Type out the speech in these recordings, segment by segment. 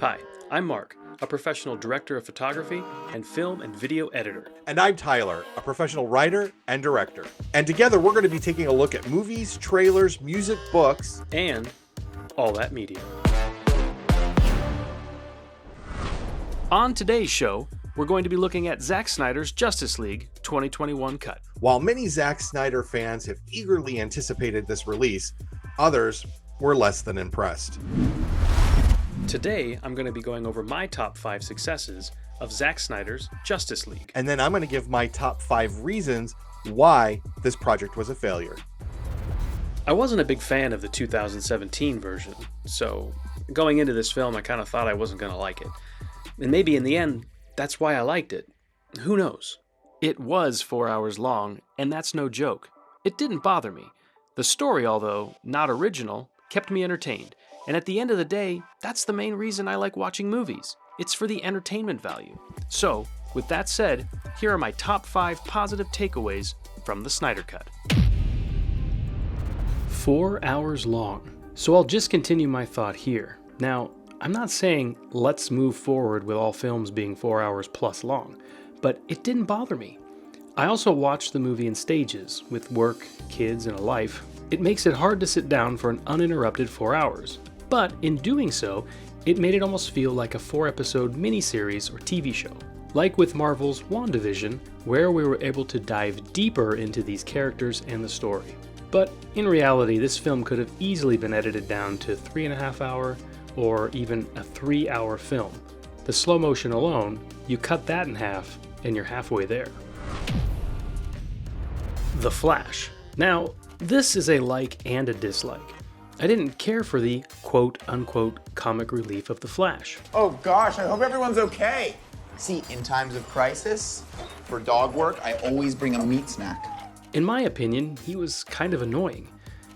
Hi, I'm Mark, a professional director of photography and film and video editor. And I'm Tyler, a professional writer and director. And together we're going to be taking a look at movies, trailers, music, books, And all that media. On today's show, we're going to be looking at Zack Snyder's Justice League 2021 cut. While many Zack Snyder fans have eagerly anticipated this release, others were less than impressed. Today, I'm going to be going over my top 5 successes of Zack Snyder's Justice League. And then I'm going to give my top 5 reasons why this project was a failure. I wasn't a big fan of the 2017 version, so going into this film, I kind of thought I wasn't going to like it. And maybe in the end, that's why I liked it. Who knows? It was 4 hours long, and that's no joke. It didn't bother me. The story, although not original, kept me entertained. And at the end of the day, that's the main reason I like watching movies. It's for the entertainment value. So, with that said, here are my top 5 positive takeaways from the Snyder Cut. 4 hours long. So I'll just continue my thought here. Now, I'm not saying let's move forward with all films being 4 hours plus long, but it didn't bother me. I also watched the movie in stages, with work, kids, and a life. It makes it hard to sit down for an uninterrupted 4 hours. But in doing so, it made it almost feel like a 4-episode miniseries or TV show. Like with Marvel's WandaVision, where we were able to dive deeper into these characters and the story. But in reality, this film could have easily been edited down to 3.5 hour or even a 3-hour film. The slow motion alone, you cut that in half and you're halfway there. The Flash. Now, this is a like and a dislike. I didn't care for the quote-unquote comic relief of the Flash. Oh gosh, I hope everyone's okay. See, in times of crisis, for dog work, I always bring a meat snack. In my opinion, he was kind of annoying.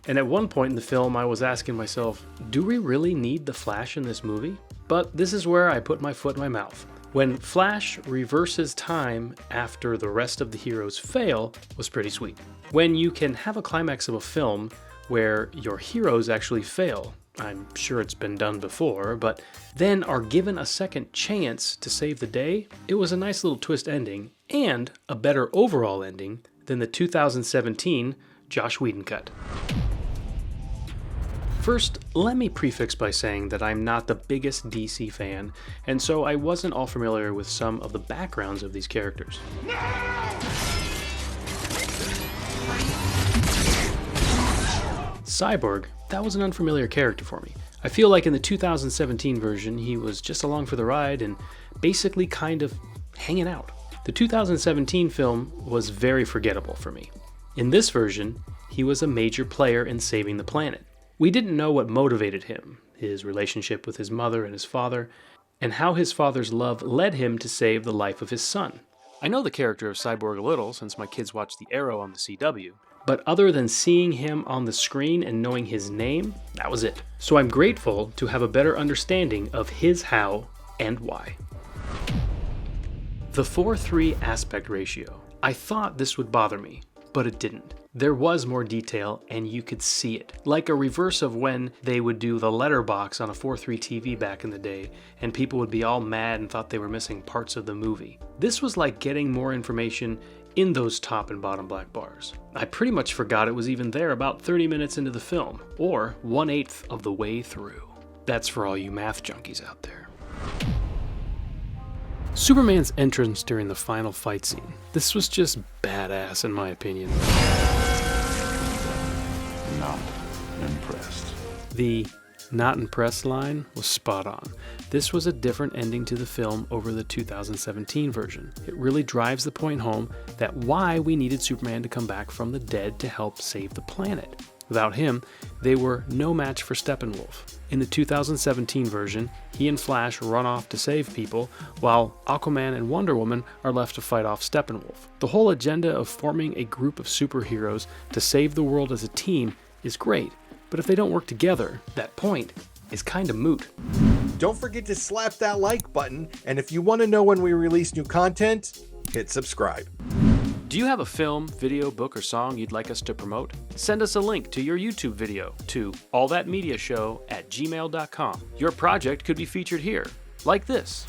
And at one point in the film, I was asking myself, do we really need the Flash in this movie? But this is where I put my foot in my mouth. When Flash reverses time after the rest of the heroes fail was pretty sweet. When you can have a climax of a film where your heroes actually fail, I'm sure it's been done before, but then are given a second chance to save the day, it was a nice little twist ending, and a better overall ending than the 2017 Joss Whedon cut. First, let me prefix by saying that I'm not the biggest DC fan, and so I wasn't all familiar with some of the backgrounds of these characters. Cyborg, that was an unfamiliar character for me. I feel like in the 2017 version, he was just along for the ride and basically kind of hanging out. The 2017 film was very forgettable for me. In this version, he was a major player in saving the planet. We didn't know what motivated him, his relationship with his mother and his father, and how his father's love led him to save the life of his son. I know the character of Cyborg a little since my kids watched The Arrow on the CW, but other than seeing him on the screen and knowing his name, that was it. So I'm grateful to have a better understanding of his how and why. The 4:3 aspect ratio. I thought this would bother me, but it didn't. There was more detail and you could see it. Like a reverse of when they would do the letterbox on a 4:3 TV back in the day and people would be all mad and thought they were missing parts of the movie. This was like getting more information in those top and bottom black bars. I pretty much forgot it was even there about 30 minutes into the film, or 1/8 of the way through. That's for all you math junkies out there. Superman's entrance during the final fight scene. This was just badass in my opinion. Not impressed. The not impressed line was spot on. This was a different ending to the film over the 2017 version. It really drives the point home that why we needed Superman to come back from the dead to help save the planet. Without him, they were no match for Steppenwolf. In the 2017 version, he and Flash run off to save people, while Aquaman and Wonder Woman are left to fight off Steppenwolf. The whole agenda of forming a group of superheroes to save the world as a team is great, but if they don't work together, that point is kinda moot. Don't forget to slap that like button, and if you want to know when we release new content, hit subscribe. Do you have a film, video, book, or song you'd like us to promote? Send us a link to your YouTube video to allthatmediashow@gmail.com. Your project could be featured here, like this.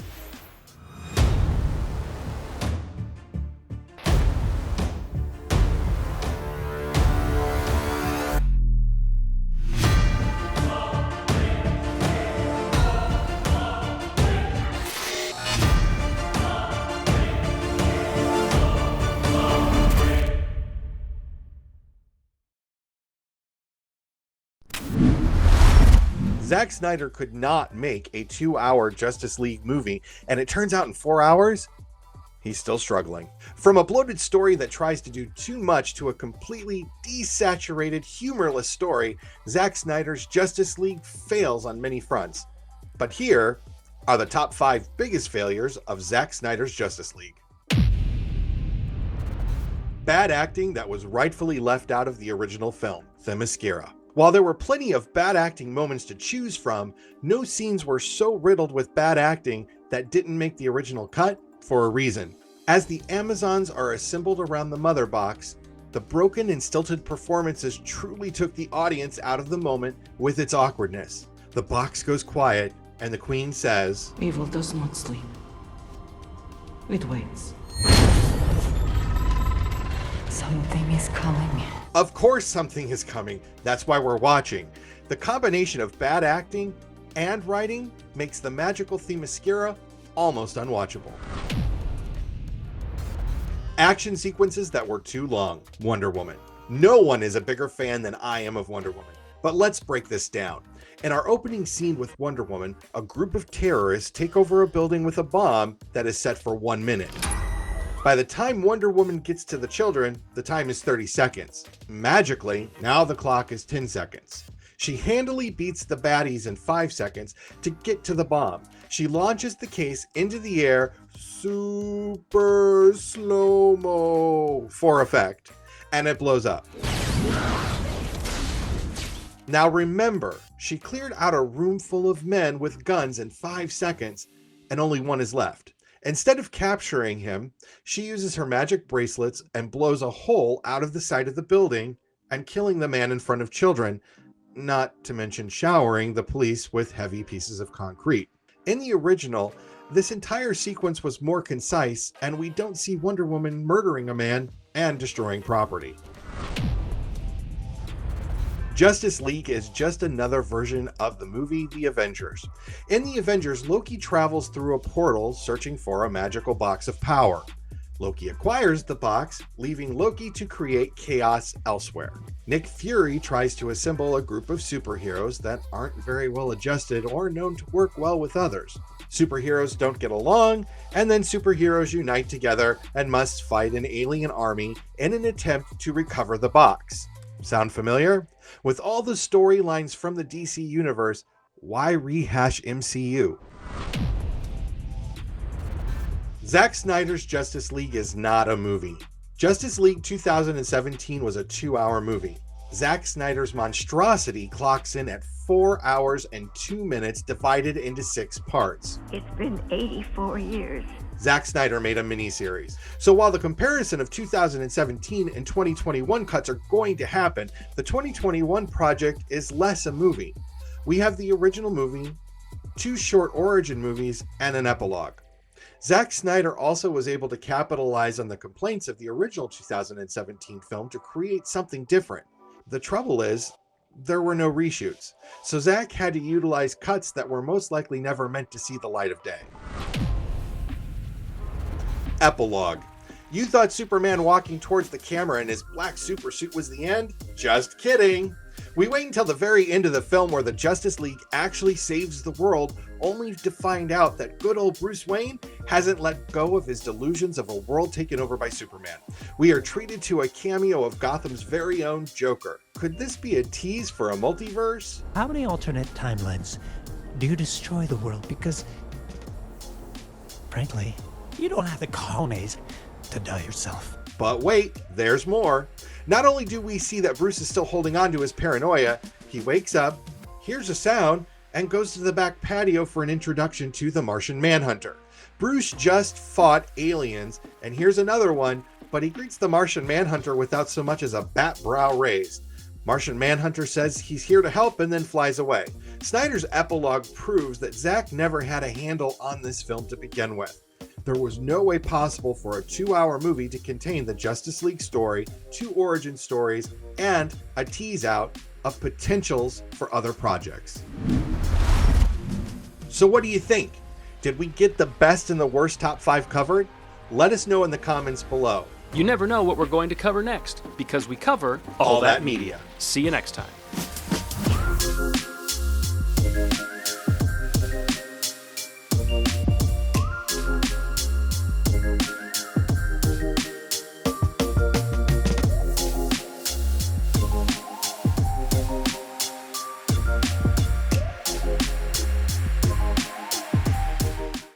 Zack Snyder could not make a 2-hour Justice League movie, and it turns out in 4 hours, he's still struggling. From a bloated story that tries to do too much to a completely desaturated, humorless story, Zack Snyder's Justice League fails on many fronts. But here are the top 5 biggest failures of Zack Snyder's Justice League. Bad acting that was rightfully left out of the original film, Themyscira. While there were plenty of bad acting moments to choose from, no scenes were so riddled with bad acting that didn't make the original cut for a reason. As the Amazons are assembled around the mother box, the broken and stilted performances truly took the audience out of the moment with its awkwardness. The box goes quiet, and the Queen says, "Evil does not sleep. It waits." Something is coming. Of course something is coming. That's why we're watching. The combination of bad acting and writing makes the magical Themyscira almost unwatchable. Action sequences that were too long. Wonder Woman. No one is a bigger fan than I am of Wonder Woman. But let's break this down. In our opening scene with Wonder Woman, a group of terrorists take over a building with a bomb that is set for 1 minute. By the time Wonder Woman gets to the children, the time is 30 seconds. Magically, now the clock is 10 seconds. She handily beats the baddies in 5 seconds to get to the bomb. She launches the case into the air super slow-mo for effect, and it blows up. Now remember, she cleared out a room full of men with guns in 5 seconds, and only one is left. Instead of capturing him, she uses her magic bracelets and blows a hole out of the side of the building and killing the man in front of children, not to mention showering the police with heavy pieces of concrete. In the original, this entire sequence was more concise, and we don't see Wonder Woman murdering a man and destroying property. Justice League is just another version of the movie The Avengers. In The Avengers, Loki travels through a portal searching for a magical box of power. Loki acquires the box, leaving Loki to create chaos elsewhere. Nick Fury tries to assemble a group of superheroes that aren't very well adjusted or known to work well with others. Superheroes don't get along, and then superheroes unite together and must fight an alien army in an attempt to recover the box. Sound familiar? With all the storylines from the DC universe, why rehash MCU? Zack Snyder's Justice League is not a movie. Justice League 2017 was a 2-hour movie. Zack Snyder's monstrosity clocks in at 4 hours and 2 minutes divided into 6 parts. It's been 84 years. Zack Snyder made a miniseries. So while the comparison of 2017 and 2021 cuts are going to happen, the 2021 project is less a movie. We have the original movie, 2 short origin movies, and an epilogue. Zack Snyder also was able to capitalize on the complaints of the original 2017 film to create something different. The trouble is, there were no reshoots, so Zack had to utilize cuts that were most likely never meant to see the light of day. Epilogue. You thought Superman walking towards the camera in his black supersuit was the end? Just kidding. We wait until the very end of the film where the Justice League actually saves the world, only to find out that good old Bruce Wayne hasn't let go of his delusions of a world taken over by Superman. We are treated to a cameo of Gotham's very own Joker. Could this be a tease for a multiverse? How many alternate timelines do you destroy the world? Because, frankly, you don't have the cojones to die yourself. But wait, there's more. Not only do we see that Bruce is still holding on to his paranoia, he wakes up, hears a sound, and goes to the back patio for an introduction to the Martian Manhunter. Bruce just fought aliens, and here's another one, but he greets the Martian Manhunter without so much as a bat brow raised. Martian Manhunter says he's here to help and then flies away. Snyder's epilogue proves that Zack never had a handle on this film to begin with. There was no way possible for a 2-hour movie to contain the Justice League story, 2 origin stories, and a tease out of potentials for other projects. So what do you think? Did we get the best and the worst top 5 covered? Let us know in the comments below. You never know what we're going to cover next, because we cover All That Media. See you next time.